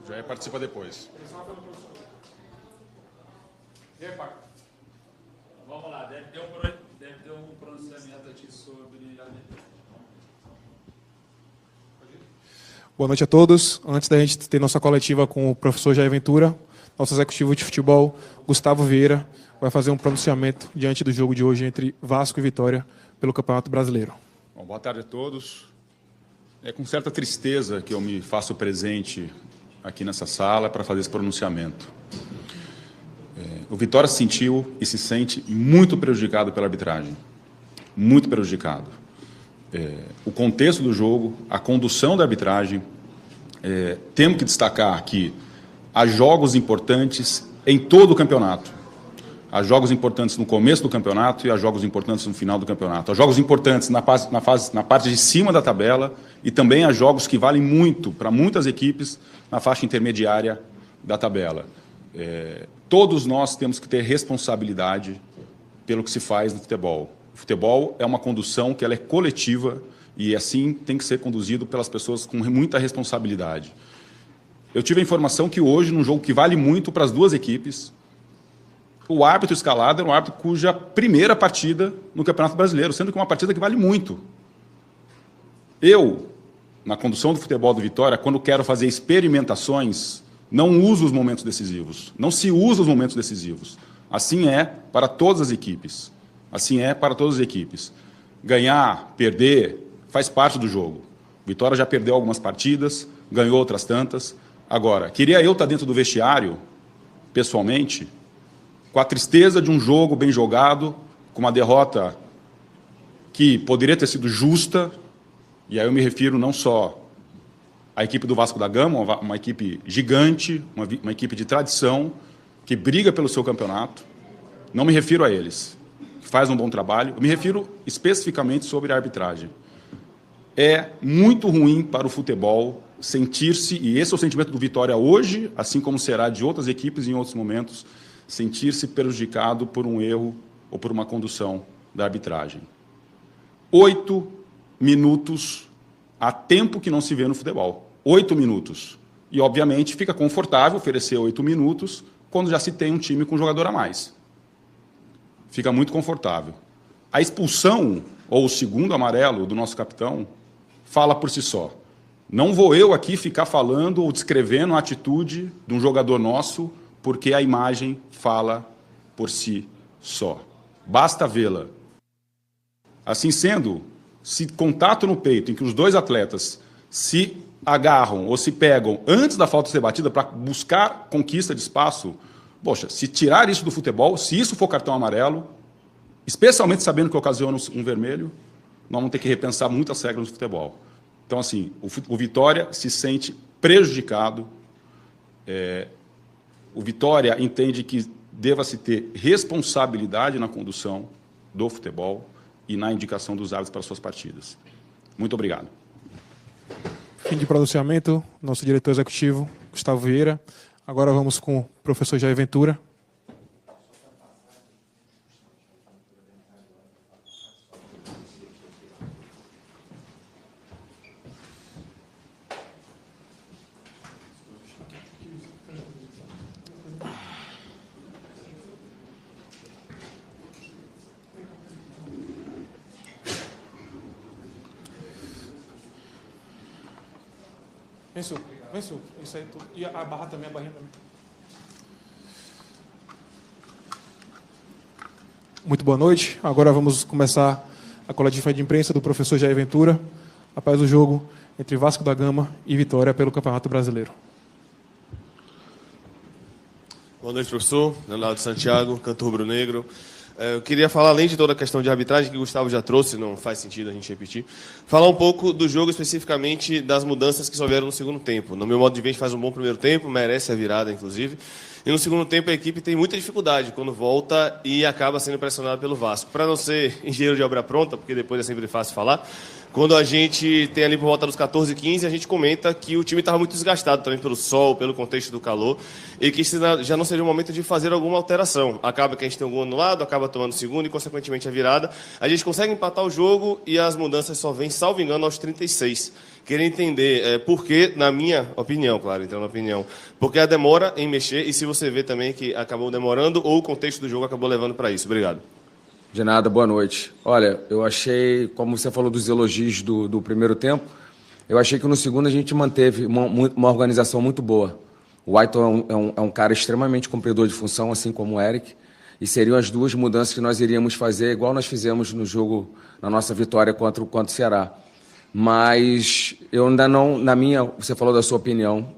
Jair participa depois. E aí, Paco? Vamos lá, deve ter um pronunciamento aqui sobre a leitura. Boa noite a todos. Antes da gente ter nossa coletiva com o professor Jair Ventura, nosso executivo de futebol, Gustavo Vieira, vai fazer um pronunciamento diante do jogo de hoje entre Vasco e Vitória pelo Campeonato Brasileiro. Bom, boa tarde a todos. É com certa tristeza que eu me faço presente aqui nessa sala para fazer esse pronunciamento. O Vitória se sentiu e se sente muito prejudicado pela arbitragem. Muito prejudicado. O contexto do jogo, a condução da arbitragem, temos que destacar que há jogos importantes em todo o campeonato. Há jogos importantes no começo do campeonato e há jogos importantes no final do campeonato. Há jogos importantes na parte de cima da tabela e também há jogos que valem muito para muitas equipes na faixa intermediária da tabela. Todos nós temos que ter responsabilidade pelo que se faz no futebol. O futebol é uma condução que ela é coletiva e assim tem que ser conduzido pelas pessoas com muita responsabilidade. Eu tive a informação que hoje, num jogo que vale muito para as duas equipes, o árbitro escalado era um árbitro cuja primeira partida no Campeonato Brasileiro, sendo que uma partida que vale muito. Eu, na condução do futebol do Vitória, quando quero fazer experimentações, não uso os momentos decisivos. Não se usa os momentos decisivos. Assim é para todas as equipes. Assim é para todas as equipes. Ganhar, perder, faz parte do jogo. O Vitória já perdeu algumas partidas, ganhou outras tantas. Agora, queria eu estar dentro do vestiário, pessoalmente, com a tristeza de um jogo bem jogado, com uma derrota que poderia ter sido justa, e aí eu me refiro não só à equipe do Vasco da Gama, uma equipe gigante, uma equipe de tradição, que briga pelo seu campeonato, não me refiro a eles, que faz um bom trabalho, eu me refiro especificamente sobre a arbitragem. É muito ruim para o futebol sentir-se, e esse é o sentimento do Vitória hoje, assim como será de outras equipes em outros momentos, sentir-se prejudicado por um erro ou por uma condução da arbitragem. 8 minutos há tempo que não se vê no futebol. 8 minutos. E, obviamente, fica confortável oferecer 8 minutos quando já se tem um time com um jogador a mais. Fica muito confortável. A expulsão, ou o segundo amarelo do nosso capitão, fala por si só. Não vou eu aqui ficar falando ou descrevendo a atitude de um jogador nosso, porque a imagem fala por si só. Basta vê-la. Assim sendo, se contato no peito em que os dois atletas se agarram ou se pegam antes da falta ser batida para buscar conquista de espaço, poxa, se tirar isso do futebol, se isso for cartão amarelo, especialmente sabendo que ocasiona um vermelho, nós vamos ter que repensar muitas regras do futebol. Então, assim, o Vitória se sente prejudicado. O Vitória entende que deva-se ter responsabilidade na condução do futebol e na indicação dos árbitros para suas partidas. Muito obrigado. Fim de pronunciamento, nosso diretor executivo, Gustavo Vieira. Agora vamos com o professor Jair Ventura. Vem, Su. Isso aí tudo. E a barra também, a barrinha também. Muito boa noite. Agora vamos começar a coletiva de imprensa do professor Jair Ventura, após o jogo entre Vasco da Gama e Vitória pelo Campeonato Brasileiro. Boa noite, professor. Leonardo Santiago, canto rubro-negro. Eu queria falar, além de toda a questão de arbitragem, que o Gustavo já trouxe, não faz sentido a gente repetir, falar um pouco do jogo, especificamente das mudanças que só vieram no segundo tempo. No meu modo de ver, a gente faz um bom primeiro tempo, merece a virada, inclusive. E no segundo tempo, a equipe tem muita dificuldade quando volta e acaba sendo pressionada pelo Vasco. Para não ser engenheiro de obra pronta, porque depois é sempre fácil falar, quando a gente tem ali por volta dos 14, 15, a gente comenta que o time estava muito desgastado também pelo sol, pelo contexto do calor, e que já não seria o momento de fazer alguma alteração. Acaba que a gente tem um gol anulado, acaba tomando o segundo e, consequentemente, a virada. A gente consegue empatar o jogo e as mudanças só vêm, salvo engano, aos 36. Queria entender por que, na minha opinião, claro, então na opinião, porque a demora em mexer e se você vê também que acabou demorando ou o contexto do jogo acabou levando para isso. Obrigado. De nada, boa noite. Olha, eu achei, como você falou dos elogios do primeiro tempo, eu achei que no segundo a gente manteve uma organização muito boa. O Waiton é um cara extremamente cumpridor de função, assim como o Eric, e seriam as duas mudanças que nós iríamos fazer, igual nós fizemos no jogo, na nossa vitória contra o Ceará. Mas eu ainda não, você falou da sua opinião,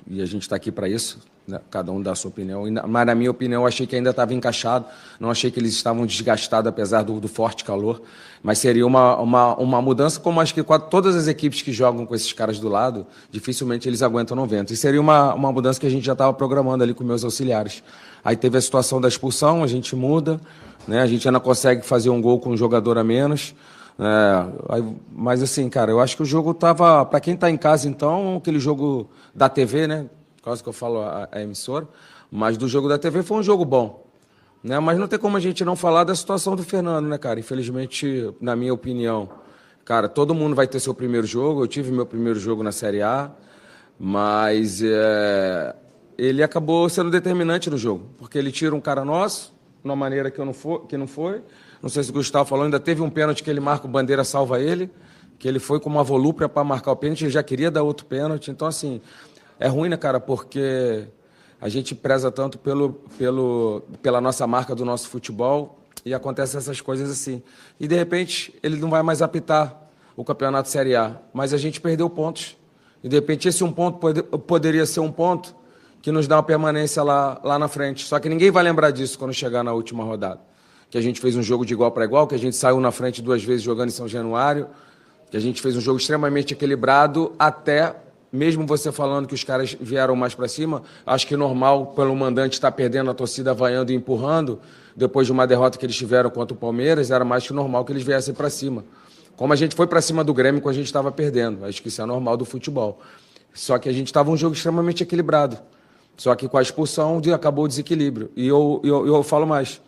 e a gente está aqui para isso, né? Cada um dá a sua opinião, mas na minha opinião eu achei que ainda estava encaixado, não achei que eles estavam desgastados apesar do forte calor, mas seria uma mudança como acho que todas as equipes que jogam com esses caras do lado, dificilmente eles aguentam no vento, e seria uma mudança que a gente já estava programando ali com meus auxiliares. Aí teve a situação da expulsão, a gente muda, né? A gente ainda consegue fazer um gol com um jogador a menos, mas assim, cara, eu acho que o jogo estava, para quem está em casa então, aquele jogo da TV, né? Quase que eu falo a emissora, mas do jogo da TV foi um jogo bom, né? Mas não tem como a gente não falar da situação do Fernando, né, cara? Infelizmente, na minha opinião, cara, todo mundo vai ter seu primeiro jogo. Eu tive meu primeiro jogo na Série A, mas ele acabou sendo determinante no jogo, porque ele tira um cara nosso, de uma maneira que não foi. Não sei se o Gustavo falou, ainda teve um pênalti que ele marca, o Bandeira salva ele, que ele foi com uma volúpia para marcar o pênalti, ele já queria dar outro pênalti. Então, assim, é ruim, né, cara, porque a gente preza tanto pela nossa marca do nosso futebol e acontecem essas coisas assim. E, de repente, ele não vai mais apitar o Campeonato Série A, mas a gente perdeu pontos. E, de repente, esse um ponto poderia ser um ponto que nos dá uma permanência lá na frente. Só que ninguém vai lembrar disso quando chegar na última rodada. Que a gente fez um jogo de igual para igual, que a gente saiu na frente 2 vezes jogando em São Januário, que a gente fez um jogo extremamente equilibrado, até, mesmo você falando que os caras vieram mais para cima, acho que normal, pelo mandante estar perdendo, a torcida vaiando e empurrando, depois de uma derrota que eles tiveram contra o Palmeiras, era mais que normal que eles viessem para cima. Como a gente foi para cima do Grêmio quando a gente estava perdendo, acho que isso é normal do futebol. Só que a gente estava um jogo extremamente equilibrado. Só que com a expulsão acabou o desequilíbrio. E eu falo mais.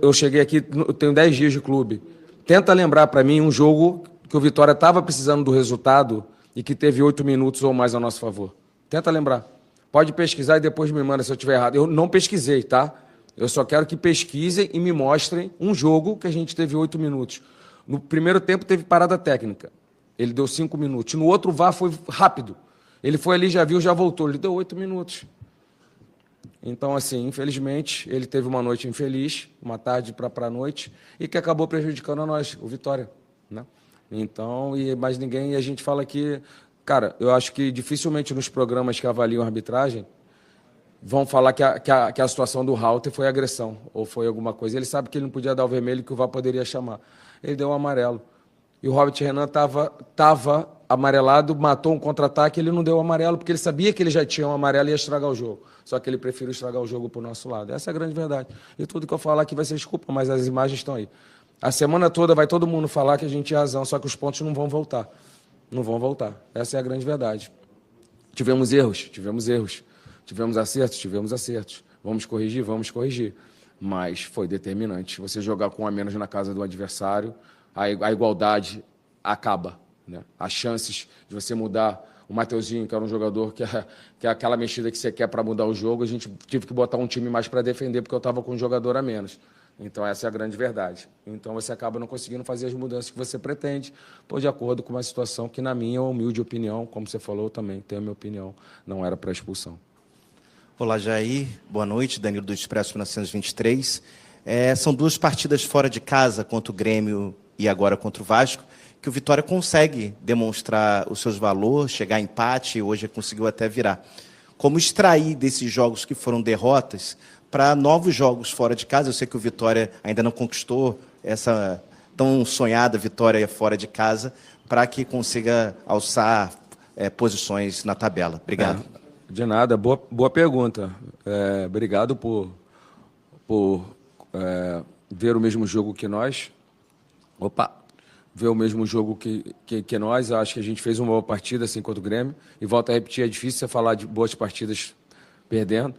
Eu cheguei aqui, eu tenho 10 dias de clube. Tenta lembrar para mim um jogo que o Vitória estava precisando do resultado e que teve 8 minutos ou mais a nosso favor. Tenta lembrar. Pode pesquisar e depois me manda se eu estiver errado. Eu não pesquisei, tá? Eu só quero que pesquisem e me mostrem um jogo que a gente teve 8 minutos. No primeiro tempo teve parada técnica. Ele deu 5 minutos. No outro VAR foi rápido. Ele foi ali, já viu, já voltou. Ele deu 8 minutos. Então, assim, infelizmente, ele teve uma noite infeliz, uma tarde para a noite, e que acabou prejudicando a nós, o Vitória, né? Então, mais ninguém, e a gente fala que, cara, eu acho que dificilmente nos programas que avaliam a arbitragem vão falar que a situação do Halter foi agressão, ou foi alguma coisa. Ele sabe que ele não podia dar o vermelho, que o VAR poderia chamar. Ele deu um amarelo. E o Robert Renan estava amarelado, matou um contra-ataque, ele não deu o amarelo, porque ele sabia que ele já tinha um amarelo e ia estragar o jogo. Só que ele preferiu estragar o jogo para o nosso lado. Essa é a grande verdade. E tudo que eu falar aqui vai ser desculpa, mas as imagens estão aí. A semana toda vai todo mundo falar que a gente tinha razão, só que os pontos não vão voltar. Não vão voltar. Essa é a grande verdade. Tivemos erros. Tivemos acertos. Vamos corrigir. Mas foi determinante. Você jogar com um a menos na casa do adversário, a igualdade acaba, né? As chances de você mudar o Mateuzinho, que era um jogador que é aquela mexida que você quer para mudar o jogo, a gente tive que botar um time mais para defender, porque eu estava com um jogador a menos. Então, essa é a grande verdade. Então, você acaba não conseguindo fazer as mudanças que você pretende, de acordo com uma situação que, na minha humilde opinião, como você falou, eu também tenho a minha opinião, não era para expulsão. Olá, Jair. Boa noite. Danilo do Expresso 1923. São 2 partidas fora de casa, contra o Grêmio e agora contra o Vasco, que o Vitória consegue demonstrar os seus valores, chegar a empate, hoje conseguiu até virar. Como extrair desses jogos que foram derrotas para novos jogos fora de casa? Eu sei que o Vitória ainda não conquistou essa tão sonhada vitória fora de casa, para que consiga alçar posições na tabela. Obrigado. De nada, boa pergunta. Obrigado por ver o mesmo jogo que nós. Ver o mesmo jogo que nós. Acho que a gente fez uma boa partida assim contra o Grêmio. E volto a repetir, é difícil você falar de boas partidas perdendo.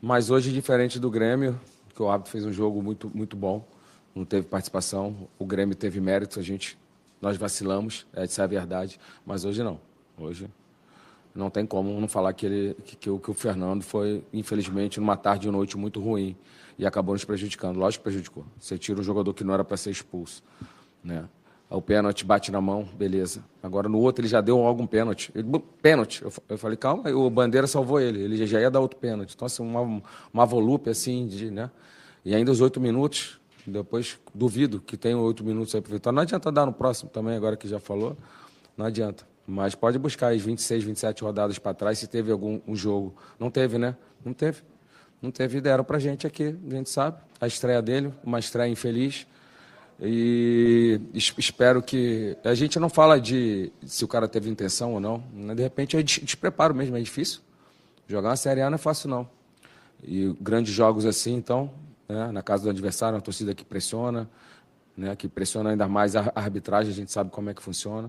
Mas hoje, diferente do Grêmio, que o árbitro fez um jogo muito, muito bom, não teve participação, o Grêmio teve méritos, a gente nós vacilamos, essa é a verdade, mas hoje não. Hoje não tem como não falar que o Fernando foi, infelizmente, numa tarde e noite muito ruim e acabou nos prejudicando. Lógico que prejudicou. Você tira um jogador que não era para ser expulso, né? O pênalti bate na mão, beleza. Agora no outro ele já deu logo um pênalti. Pênalti. Eu falei, calma, o Bandeira salvou ele. Ele já ia dar outro pênalti. Então, assim, uma volúpia assim, né? E ainda os 8 minutos, depois duvido que tenha 8 minutos aí para o Vitória. Não adianta dar no próximo também, agora que já falou. Não adianta. Mas pode buscar as 26, 27 rodadas para trás se teve algum jogo. Não teve, né? Não teve. Não teve, deram para a gente aqui, a gente sabe. A estreia dele, uma estreia infeliz. E espero que... A gente não fala de se o cara teve intenção ou não. De repente é despreparo mesmo, é difícil. Jogar uma Série A não é fácil, não. E grandes jogos assim, então, né, na casa do adversário, uma torcida que pressiona, né, que pressiona ainda mais a arbitragem, a gente sabe como é que funciona.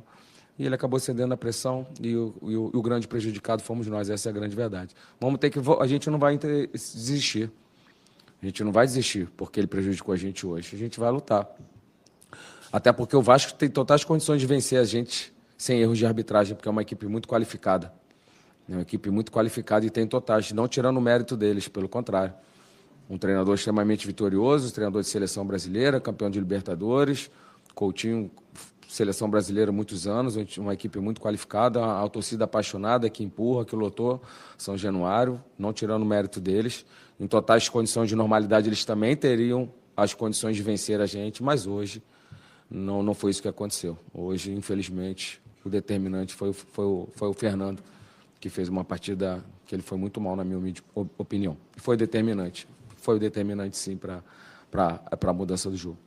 E ele acabou cedendo a pressão e o grande prejudicado fomos nós, essa é a grande verdade. Vamos ter que... A gente não vai desistir. A gente não vai desistir porque ele prejudicou a gente hoje. A gente vai lutar. Até porque o Vasco tem totais condições de vencer a gente sem erros de arbitragem, porque é uma equipe muito qualificada. É uma equipe muito qualificada e tem totais, não tirando o mérito deles, pelo contrário. Um treinador extremamente vitorioso, treinador de seleção brasileira, campeão de Libertadores, Coutinho, seleção brasileira há muitos anos, uma equipe muito qualificada, a torcida apaixonada que empurra, que lotou São Januário, não tirando o mérito deles. Em totais condições de normalidade, eles também teriam as condições de vencer a gente, mas hoje não foi isso que aconteceu. Hoje, infelizmente, o determinante foi o Fernando, que fez uma partida que ele foi muito mal, na minha opinião. Foi determinante, sim, para a mudança do jogo.